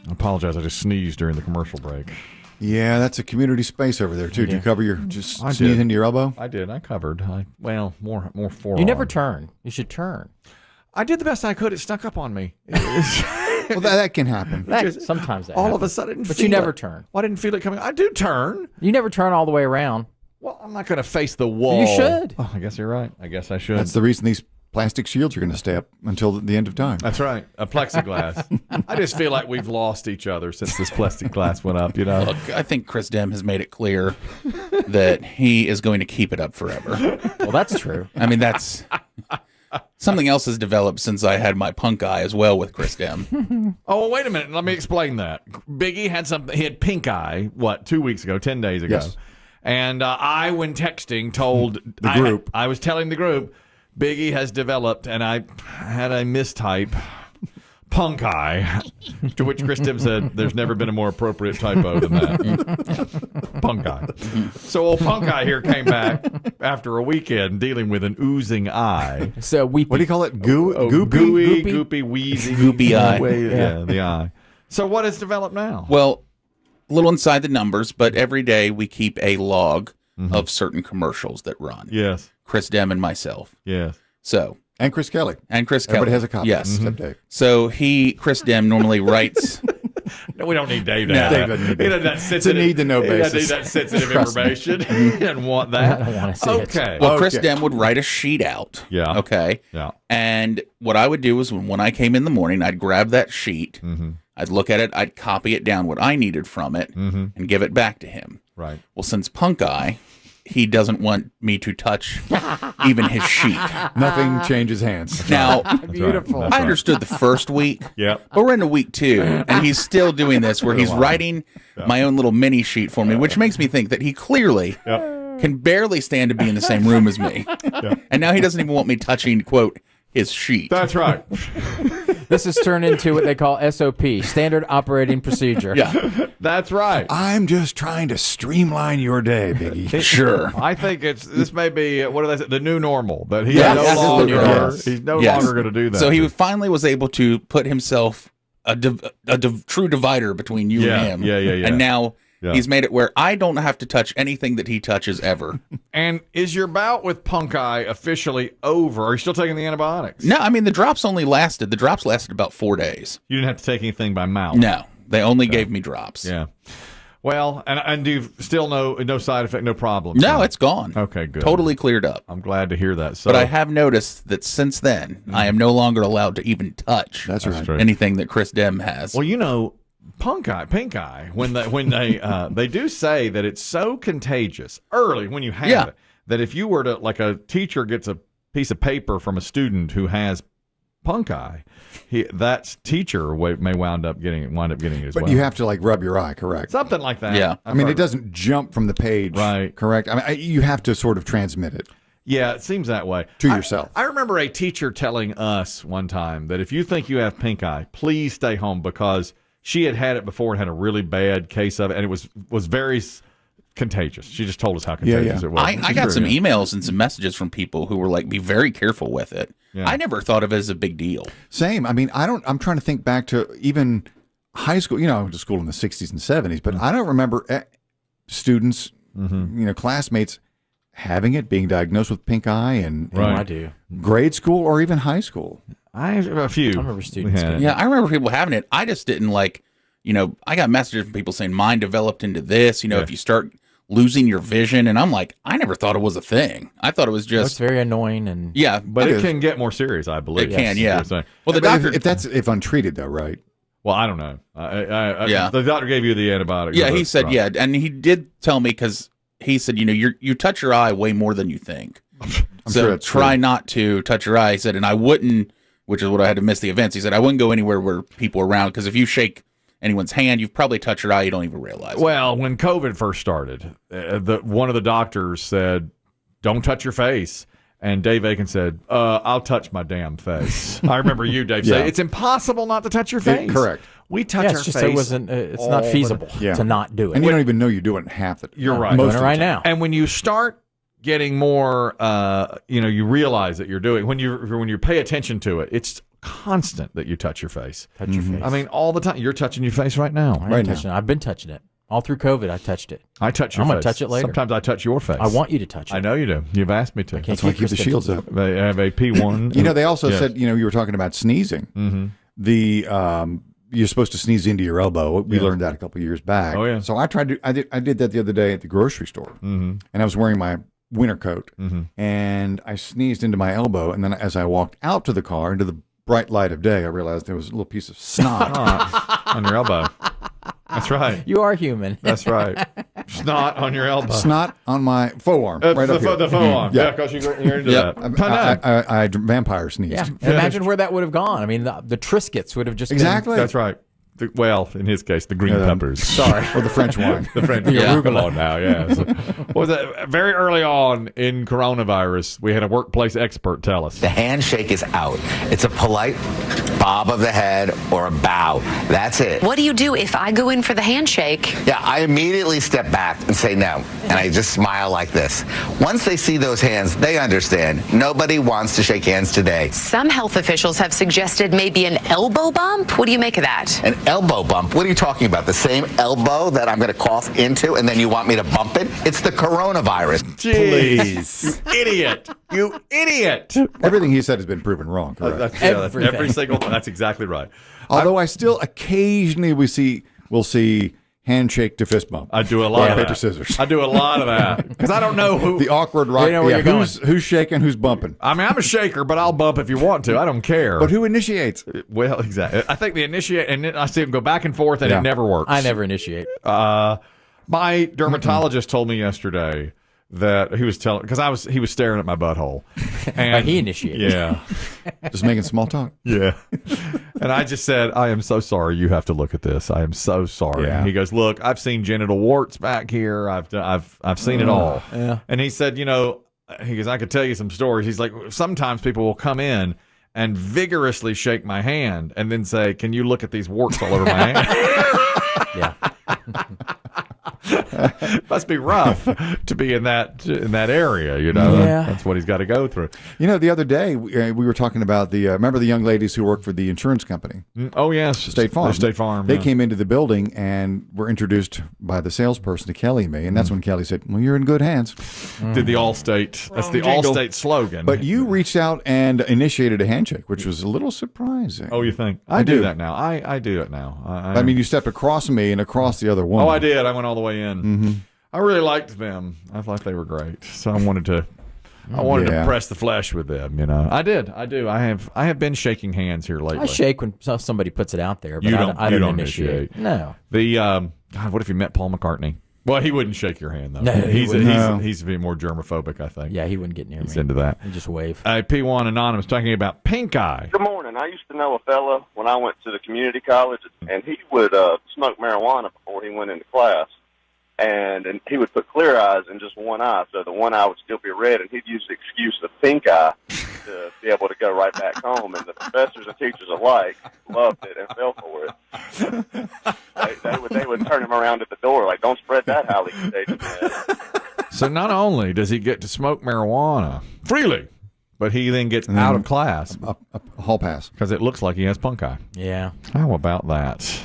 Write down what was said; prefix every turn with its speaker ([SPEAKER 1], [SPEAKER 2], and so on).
[SPEAKER 1] I apologize. I just sneezed during the commercial break.
[SPEAKER 2] Yeah, that's a community space over there, too. Did you cover your, just sneeze into your elbow?
[SPEAKER 1] I did. I covered. More forearm.
[SPEAKER 3] You never turn. You should turn.
[SPEAKER 1] I did the best I could. It snuck up on me.
[SPEAKER 2] Well, that can happen.
[SPEAKER 3] Sometimes that
[SPEAKER 1] all
[SPEAKER 3] happens.
[SPEAKER 1] of a sudden,
[SPEAKER 3] but you never turn.
[SPEAKER 1] Well, I didn't feel it coming. I do turn.
[SPEAKER 3] You never turn all the way around.
[SPEAKER 1] Well, I'm not going to face the wall.
[SPEAKER 3] You should.
[SPEAKER 1] Oh, I guess you're right. I guess I should.
[SPEAKER 2] That's the reason these plastic shields are going to stay up until the end of time.
[SPEAKER 1] That's right. A plexiglass. I just feel like we've lost each other since this plexiglass went up, you know?
[SPEAKER 4] Look, I think Chris Demm has made it clear that he is going to keep it up forever.
[SPEAKER 3] Well, that's true.
[SPEAKER 4] I mean, that's... Something else has developed since I had my punk eye as well with Chris Demm.
[SPEAKER 1] Oh, well, wait a minute. Let me explain that. Biggie had something. He had pink eye, 2 weeks ago, 10 days ago.
[SPEAKER 2] Yes.
[SPEAKER 1] And I, when texting, told
[SPEAKER 2] the group.
[SPEAKER 1] I was telling the group, Biggie has developed, and I had a mistype, punk eye, to which Chris Demm said, there's never been a more appropriate typo than that. Punk eye. So old punk eye here came back after a weekend dealing with an oozing eye.
[SPEAKER 3] So
[SPEAKER 2] What do you call it?
[SPEAKER 1] Goopy, wheezy.
[SPEAKER 4] Goopy eye.
[SPEAKER 1] Yeah, the eye. So what has developed now?
[SPEAKER 4] Well, a little inside the numbers, but every day we keep a log of certain commercials that run.
[SPEAKER 1] Yes.
[SPEAKER 4] Chris Demm and myself.
[SPEAKER 1] Yes.
[SPEAKER 4] So...
[SPEAKER 2] And Chris Kelly.
[SPEAKER 4] Everybody
[SPEAKER 2] has a copy.
[SPEAKER 4] Yes.
[SPEAKER 2] Except Dave.
[SPEAKER 4] So Chris Demm normally writes...
[SPEAKER 1] No, we don't need Dave.
[SPEAKER 4] No.
[SPEAKER 2] Dave doesn't need
[SPEAKER 1] He doesn't that
[SPEAKER 2] It's a need-to-know basis.
[SPEAKER 1] He doesn't need that sensitive information. He doesn't want that.
[SPEAKER 3] I don't want to see it.
[SPEAKER 1] Okay.
[SPEAKER 4] Well, Chris Demm would write a sheet out.
[SPEAKER 1] Yeah.
[SPEAKER 4] Okay.
[SPEAKER 1] Yeah.
[SPEAKER 4] And what I would do was when I came in the morning, I'd grab that sheet, I'd look at it, I'd copy it down what I needed from it, and give it back to him.
[SPEAKER 1] Right.
[SPEAKER 4] Well, since Punk Eye, he doesn't want me to touch even his sheet.
[SPEAKER 2] Nothing changes hands.
[SPEAKER 4] Now,
[SPEAKER 3] Beautiful.
[SPEAKER 4] I understood the first week,
[SPEAKER 1] Yep.
[SPEAKER 4] but we're into week 2, and he's still doing this where he's writing my own little mini sheet for me, which makes me think that he clearly can barely stand to be in the same room as me. And now he doesn't even want me touching, quote, his sheet.
[SPEAKER 1] That's right.
[SPEAKER 3] This has turned into what they call SOP, Standard Operating Procedure.
[SPEAKER 4] Yeah,
[SPEAKER 1] That's right.
[SPEAKER 2] I'm just trying to streamline your day, Biggie.
[SPEAKER 4] sure.
[SPEAKER 1] I think this may be what do they say, the new normal, that he's
[SPEAKER 4] Yes.
[SPEAKER 1] no
[SPEAKER 4] That's the
[SPEAKER 1] longer
[SPEAKER 4] new normal.
[SPEAKER 1] he's no
[SPEAKER 4] Yes.
[SPEAKER 1] longer going to do that.
[SPEAKER 4] So he finally was able to put himself a true divider between you and him.
[SPEAKER 1] Yeah.
[SPEAKER 4] And now
[SPEAKER 1] Yeah.
[SPEAKER 4] he's made it where I don't have to touch anything that he touches ever.
[SPEAKER 1] And is your bout with punk eye officially over? Are you still taking the antibiotics?
[SPEAKER 4] No, I mean, the drops lasted about 4 days.
[SPEAKER 1] You didn't have to take anything by mouth.
[SPEAKER 4] No, they only gave me drops.
[SPEAKER 1] Yeah. Well, and do you still no side effect, no problem?
[SPEAKER 4] No, it's gone.
[SPEAKER 1] Okay, good.
[SPEAKER 4] Totally cleared up.
[SPEAKER 1] I'm glad to hear that. So,
[SPEAKER 4] But I have noticed that since then, I am no longer allowed to even touch
[SPEAKER 2] That's right.
[SPEAKER 1] true.
[SPEAKER 4] anything that Chris Demm has.
[SPEAKER 1] Well, you know, pink eye, when they do say that it's so contagious early when you have it, that if you were to, like a teacher gets a piece of paper from a student who has punk eye, that teacher may wind up getting it as
[SPEAKER 2] But
[SPEAKER 1] well.
[SPEAKER 2] you have to rub your eye, correct?
[SPEAKER 1] Something like that.
[SPEAKER 4] Yeah.
[SPEAKER 2] I mean, it doesn't jump from the page,
[SPEAKER 1] Right.
[SPEAKER 2] correct? I mean, you have to sort of transmit it.
[SPEAKER 1] Yeah, it seems that way.
[SPEAKER 2] To yourself.
[SPEAKER 1] I remember a teacher telling us one time that if you think you have pink eye, please stay home, because she had it before and had a really bad case of it, and it was very contagious. She just told us how contagious it was.
[SPEAKER 4] I got some emails and some messages from people who were like, be very careful with it.
[SPEAKER 1] Yeah.
[SPEAKER 4] I never thought of it as a big deal.
[SPEAKER 2] Same. I mean, I'm trying to think back to even high school. I went to school in the 60s and 70s, but I don't remember students, classmates having it, being diagnosed with pink eye in
[SPEAKER 3] I do.
[SPEAKER 2] grade school or even high school.
[SPEAKER 1] I have a few.
[SPEAKER 3] I remember students getting
[SPEAKER 4] Yeah, I remember people having it. I just didn't I got messages from people saying mine developed into this, if you start losing your vision. And I'm like, I never thought it was a thing. I thought it was
[SPEAKER 3] It's
[SPEAKER 4] just,
[SPEAKER 3] very annoying. And
[SPEAKER 4] yeah.
[SPEAKER 1] But
[SPEAKER 2] It
[SPEAKER 1] it
[SPEAKER 2] is.
[SPEAKER 1] can get more serious, I believe.
[SPEAKER 4] It can, yeah.
[SPEAKER 1] You're saying.
[SPEAKER 4] Well, the
[SPEAKER 2] But
[SPEAKER 4] doctor,
[SPEAKER 2] if untreated though, right?
[SPEAKER 1] Well, I don't know.
[SPEAKER 4] Yeah.
[SPEAKER 1] The doctor gave you the antibiotic.
[SPEAKER 4] yeah, he said, yeah. And he did tell me, because he said, you touch your eye way more than you think. So
[SPEAKER 2] sure that's
[SPEAKER 4] try
[SPEAKER 2] true.
[SPEAKER 4] not to touch your eye. He said, and I wouldn't, which is what I had to miss the events. He said, I wouldn't go anywhere where people are around, because if you shake anyone's hand, you've probably touched your eye, you don't even realize it.
[SPEAKER 1] Well, when COVID first started, one of the doctors said, don't touch your face. And Dave Aiken said, I'll touch my damn face. I remember you, Dave,
[SPEAKER 2] Yeah.
[SPEAKER 1] saying, it's impossible not to touch your face.
[SPEAKER 2] Correct.
[SPEAKER 1] We touch
[SPEAKER 3] yeah,
[SPEAKER 1] our
[SPEAKER 3] it's just
[SPEAKER 1] face.
[SPEAKER 3] it's not feasible
[SPEAKER 2] Yeah.
[SPEAKER 3] to not do it.
[SPEAKER 2] And you don't even know you're doing half the
[SPEAKER 1] You're right.
[SPEAKER 3] I'm doing
[SPEAKER 2] most
[SPEAKER 3] it
[SPEAKER 2] of
[SPEAKER 3] right
[SPEAKER 2] the time.
[SPEAKER 3] now.
[SPEAKER 1] And when you start getting more, you realize that you're doing, when you pay attention to it, it's constant that you touch your face.
[SPEAKER 3] Touch your face.
[SPEAKER 1] I mean, all the time. You're touching your face right now.
[SPEAKER 3] I ain't touching it. I've been touching it. All through COVID, I touched it.
[SPEAKER 1] I touch your
[SPEAKER 3] I'm
[SPEAKER 1] face.
[SPEAKER 3] gonna touch it later.
[SPEAKER 1] Sometimes I touch your face.
[SPEAKER 3] I want you to touch it.
[SPEAKER 1] I know you do. You've asked me to.
[SPEAKER 3] Can't
[SPEAKER 2] That's why I keep the
[SPEAKER 3] Chris
[SPEAKER 2] shields
[SPEAKER 3] Demm-
[SPEAKER 2] up.
[SPEAKER 1] They have a P1.
[SPEAKER 2] You know, they also
[SPEAKER 1] Yes.
[SPEAKER 2] said, you were talking about sneezing. You're supposed to sneeze into your elbow. We learned that a couple of years back.
[SPEAKER 1] Oh, yeah.
[SPEAKER 2] So I did that the other day at the grocery store, and I was wearing my winter coat, and I sneezed into my elbow, and then as I walked out to the car into the bright light of day, I realized there was a little piece of snot.
[SPEAKER 1] On your elbow. That's right.
[SPEAKER 3] You are human.
[SPEAKER 1] That's right. Snot on your elbow.
[SPEAKER 2] Snot on my forearm, right up here.
[SPEAKER 1] The forearm.
[SPEAKER 2] Yeah.
[SPEAKER 1] Yeah, because you're into
[SPEAKER 4] Yep.
[SPEAKER 1] that.
[SPEAKER 2] I vampire sneezed.
[SPEAKER 3] Yeah. And imagine where that would have gon. I mean, the Triscuits would have just
[SPEAKER 2] Exactly.
[SPEAKER 1] That's right. Well, in his case, the green peppers.
[SPEAKER 3] Sorry.
[SPEAKER 2] Or the French wine.
[SPEAKER 1] The French arugula now, yeah. So, was that very early on in coronavirus, we had a workplace expert tell us.
[SPEAKER 5] The handshake is out. It's a polite bob of the head or a bow. That's it.
[SPEAKER 6] What do you do if I go in for the handshake?
[SPEAKER 5] Yeah, I immediately step back and say no. And I just smile like this. Once they see those hands, they understand. Nobody wants to shake hands today.
[SPEAKER 6] Some health officials have suggested maybe an elbow bump. What do you make of that?
[SPEAKER 5] An elbow bump? What are you talking about? The same elbow that I'm going to cough into and then you want me to bump it? It's the coronavirus.
[SPEAKER 1] Please. You idiot. You idiot.
[SPEAKER 2] Everything he said has been proven wrong. Correct.
[SPEAKER 1] That's
[SPEAKER 3] Everything.
[SPEAKER 1] every single one. That's exactly right.
[SPEAKER 2] Although I still occasionally we'll see handshake to fist bump.
[SPEAKER 1] I do a lot of
[SPEAKER 2] paper
[SPEAKER 1] that.
[SPEAKER 2] scissors.
[SPEAKER 1] I do a lot of that because I don't know who.
[SPEAKER 2] The awkward rock.
[SPEAKER 3] You know where you're
[SPEAKER 2] who's shaking, who's bumping.
[SPEAKER 1] I mean, I'm a shaker, but I'll bump if you want to. I don't care.
[SPEAKER 2] But who initiates?
[SPEAKER 1] Well, exactly. I think the initiate, and then I see them go back and forth, and
[SPEAKER 2] Yeah.
[SPEAKER 1] it never works.
[SPEAKER 3] I never initiate.
[SPEAKER 1] My dermatologist told me yesterday that he was telling because he was staring at my butthole, and
[SPEAKER 3] He initiated.
[SPEAKER 1] Yeah,
[SPEAKER 2] Just making small talk.
[SPEAKER 1] yeah. And I just said, I am so sorry. You have to look at this. I am so sorry.
[SPEAKER 2] Yeah.
[SPEAKER 1] He goes, look, I've seen genital warts back here. I've seen it all.
[SPEAKER 3] Yeah.
[SPEAKER 1] And he said, he goes, I could tell you some stories. He's like, sometimes people will come in and vigorously shake my hand and then say, can you look at these warts all over my hand?
[SPEAKER 3] Yeah.
[SPEAKER 1] Must be rough to be in that area,
[SPEAKER 3] Yeah.
[SPEAKER 1] That's what he's got to go through.
[SPEAKER 2] The other day we were talking about remember the young ladies who work for the insurance company,
[SPEAKER 1] Oh yes,
[SPEAKER 2] State Farm.
[SPEAKER 1] State Farm.
[SPEAKER 2] They
[SPEAKER 1] yeah.
[SPEAKER 2] came into the building and were introduced by the salesperson to Kelly and me, and that's when Kelly said, "Well, you're in good hands."
[SPEAKER 1] Did the Allstate? That's the
[SPEAKER 2] jingle.
[SPEAKER 1] Allstate slogan.
[SPEAKER 2] But you reached out and initiated a handshake, which was a little surprising.
[SPEAKER 1] oh, you think
[SPEAKER 2] I
[SPEAKER 1] do
[SPEAKER 2] do.
[SPEAKER 1] that now? I do it now.
[SPEAKER 2] I mean, you stepped across me and across the other woman.
[SPEAKER 1] Oh, I did. I went all the way in. I really liked them. I thought they were great. So I wanted to
[SPEAKER 2] Yeah.
[SPEAKER 1] press the flesh with them. I did. I do. I have been shaking hands here lately.
[SPEAKER 3] I shake when somebody puts it out there, but
[SPEAKER 1] You
[SPEAKER 3] I
[SPEAKER 1] don't
[SPEAKER 3] don't
[SPEAKER 1] initiate.
[SPEAKER 3] No.
[SPEAKER 1] The God, what if you met Paul McCartney? Well, he wouldn't shake your hand though.
[SPEAKER 3] No, he
[SPEAKER 1] he's
[SPEAKER 3] wouldn't.
[SPEAKER 2] No.
[SPEAKER 1] he's a bit more germophobic, I think.
[SPEAKER 3] Yeah, he wouldn't get near
[SPEAKER 1] He's
[SPEAKER 3] me.
[SPEAKER 1] into that.
[SPEAKER 3] He'd just wave.
[SPEAKER 1] P1 Anonymous talking about pink eye.
[SPEAKER 7] Good morning. I used to know a fella when I went to the community college, and he would smoke marijuana before he went into class. And he would put clear eyes in just one eye, so the one eye would still be red, and he'd use the excuse of pink eye to be able to go right back home. And the professors and teachers alike loved it and fell for it. They would turn him around at the door, like, don't spread that highly contagious mess.
[SPEAKER 1] So not only does he get to smoke marijuana freely, but he then gets out of class
[SPEAKER 2] A hall pass.
[SPEAKER 1] because it looks like he has punk eye.
[SPEAKER 3] Yeah.
[SPEAKER 1] How about that?